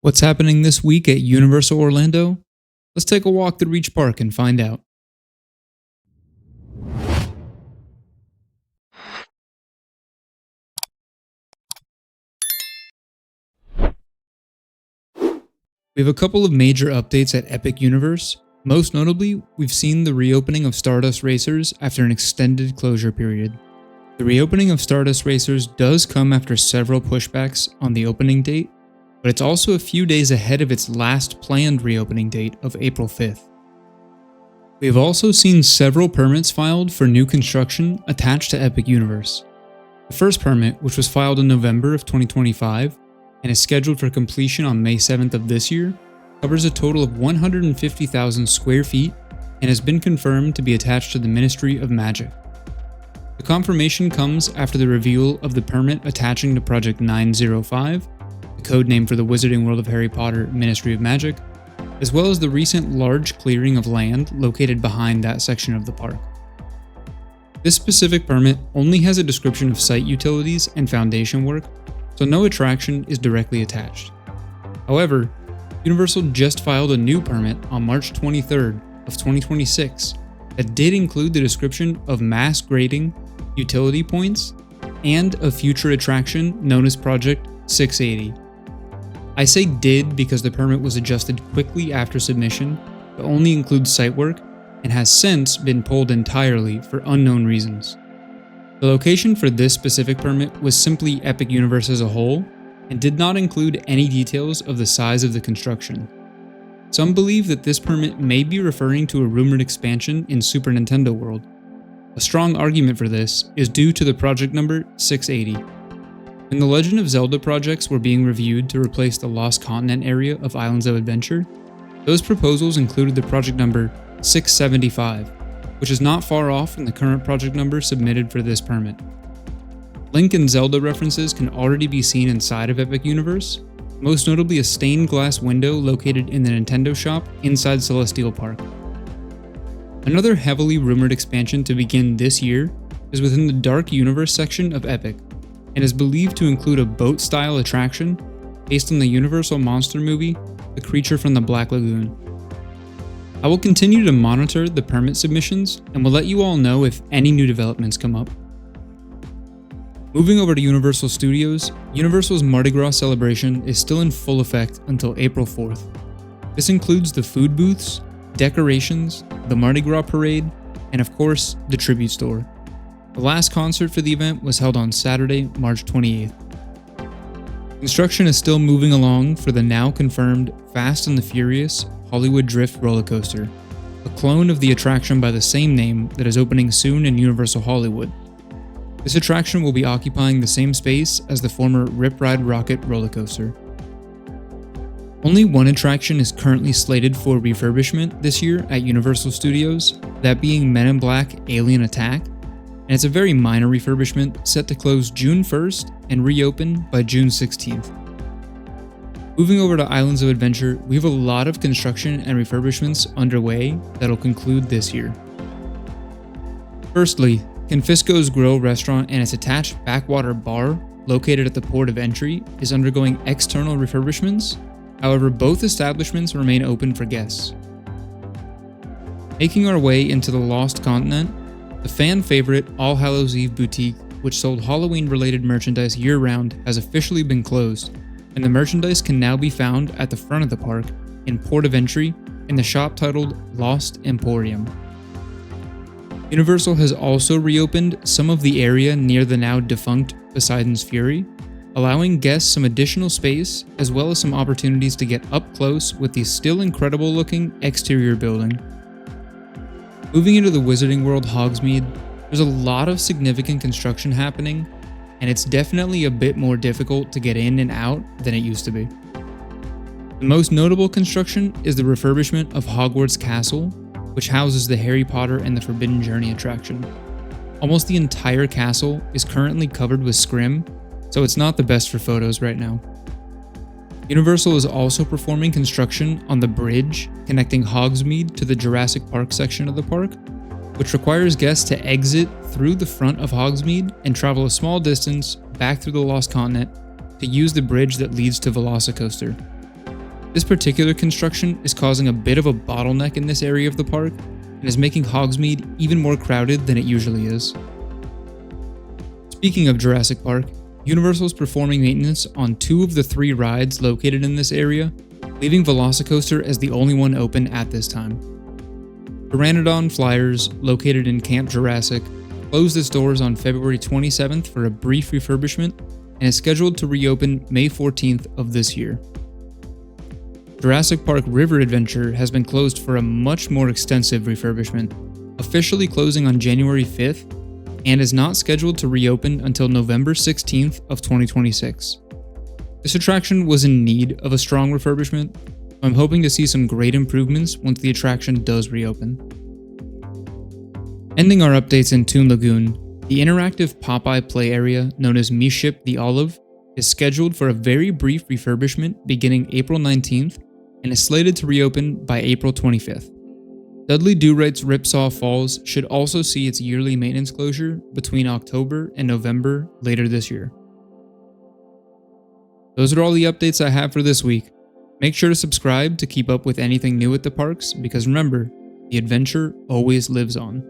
What's happening this week at Universal Orlando? Let's take a walk through each park and find out. We have a couple of major updates at Epic Universe. Most notably, we've seen the reopening of Stardust Racers after an extended closure period. The reopening of Stardust Racers does come after several pushbacks on the opening date, but it's also a few days ahead of its last planned reopening date of April 5th. We have also seen several permits filed for new construction attached to Epic Universe. The first permit, which was filed in November of 2025 and is scheduled for completion on May 7th of this year, covers a total of 150,000 square feet and has been confirmed to be attached to the Ministry of Magic. The confirmation comes after the reveal of the permit attaching to Project 905, the code name for the Wizarding World of Harry Potter Ministry of Magic, as well as the recent large clearing of land located behind that section of the park. This specific permit only has a description of site utilities and foundation work, so no attraction is directly attached. However, Universal just filed a new permit on March 23rd of 2026 that did include the description of mass grading, utility points, and a future attraction known as Project 680. I say did because the permit was adjusted quickly after submission to only include site work and has since been pulled entirely for unknown reasons. The location for this specific permit was simply Epic Universe as a whole and did not include any details of the size of the construction. Some believe that this permit may be referring to a rumored expansion in Super Nintendo World. A strong argument for this is due to the project number 680. When the Legend of Zelda projects were being reviewed to replace the Lost Continent area of Islands of Adventure, those proposals included the project number 675, which is not far off from the current project number submitted for this permit. Link and Zelda references can already be seen inside of Epic Universe, most notably a stained glass window located in the Nintendo shop inside Celestial Park. Another heavily rumored expansion to begin this year is within the Dark Universe section of Epic, and is believed to include a boat-style attraction based on the Universal monster movie, The Creature from the Black Lagoon. I will continue to monitor the permit submissions and will let you all know if any new developments come up. Moving over to Universal Studios, Universal's Mardi Gras celebration is still in full effect until April 4th. This includes the food booths, decorations, the Mardi Gras parade, and of course, the tribute store. The last concert for the event was held on Saturday, March 28th. Construction is still moving along for the now confirmed Fast and the Furious Hollywood Drift roller coaster, a clone of the attraction by the same name that is opening soon in Universal Hollywood. This attraction will be occupying the same space as the former Rip Ride Rockit roller coaster. Only one attraction is currently slated for refurbishment this year at Universal Studios, that being Men in Black Alien Attack, and it's a very minor refurbishment set to close June 1st and reopen by June 16th. Moving over to Islands of Adventure, we have a lot of construction and refurbishments underway that'll conclude this year. Firstly, Confisco's Grill restaurant and its attached backwater bar, located at the port of entry, is undergoing external refurbishments. However, both establishments remain open for guests. Making our way into the Lost Continent, the fan favorite All Hallows Eve boutique, which sold Halloween-related merchandise year-round, has officially been closed, and the merchandise can now be found at the front of the park, in port of entry, in the shop titled Lost Emporium. Universal has also reopened some of the area near the now defunct Poseidon's Fury, allowing guests some additional space as well as some opportunities to get up close with the still incredible looking exterior building. Moving into the Wizarding World Hogsmeade, there's a lot of significant construction happening, and it's definitely a bit more difficult to get in and out than it used to be. The most notable construction is the refurbishment of Hogwarts Castle, which houses the Harry Potter and the Forbidden Journey attraction. Almost the entire castle is currently covered with scrim, so it's not the best for photos right now. Universal is also performing construction on the bridge connecting Hogsmeade to the Jurassic Park section of the park, which requires guests to exit through the front of Hogsmeade and travel a small distance back through the Lost Continent to use the bridge that leads to Velocicoaster. This particular construction is causing a bit of a bottleneck in this area of the park and is making Hogsmeade even more crowded than it usually is. Speaking of Jurassic Park, Universal is performing maintenance on 2 of the 3 rides located in this area, leaving Velocicoaster as the only one open at this time. Pteranodon Flyers, located in Camp Jurassic, closed its doors on February 27th for a brief refurbishment and is scheduled to reopen May 14th of this year. Jurassic Park River Adventure has been closed for a much more extensive refurbishment, officially closing on January 5th, and is not scheduled to reopen until November 16th of 2026. This attraction was in need of a strong refurbishment, so I'm hoping to see some great improvements once the attraction does reopen. Ending our updates in Toon Lagoon, the interactive Popeye play area known as Miship the Olive is scheduled for a very brief refurbishment beginning April 19th and is slated to reopen by April 25th. Dudley Do-Right's Ripsaw Falls should also see its yearly maintenance closure between October and November later this year. Those are all the updates I have for this week. Make sure to subscribe to keep up with anything new at the parks because remember, the adventure always lives on.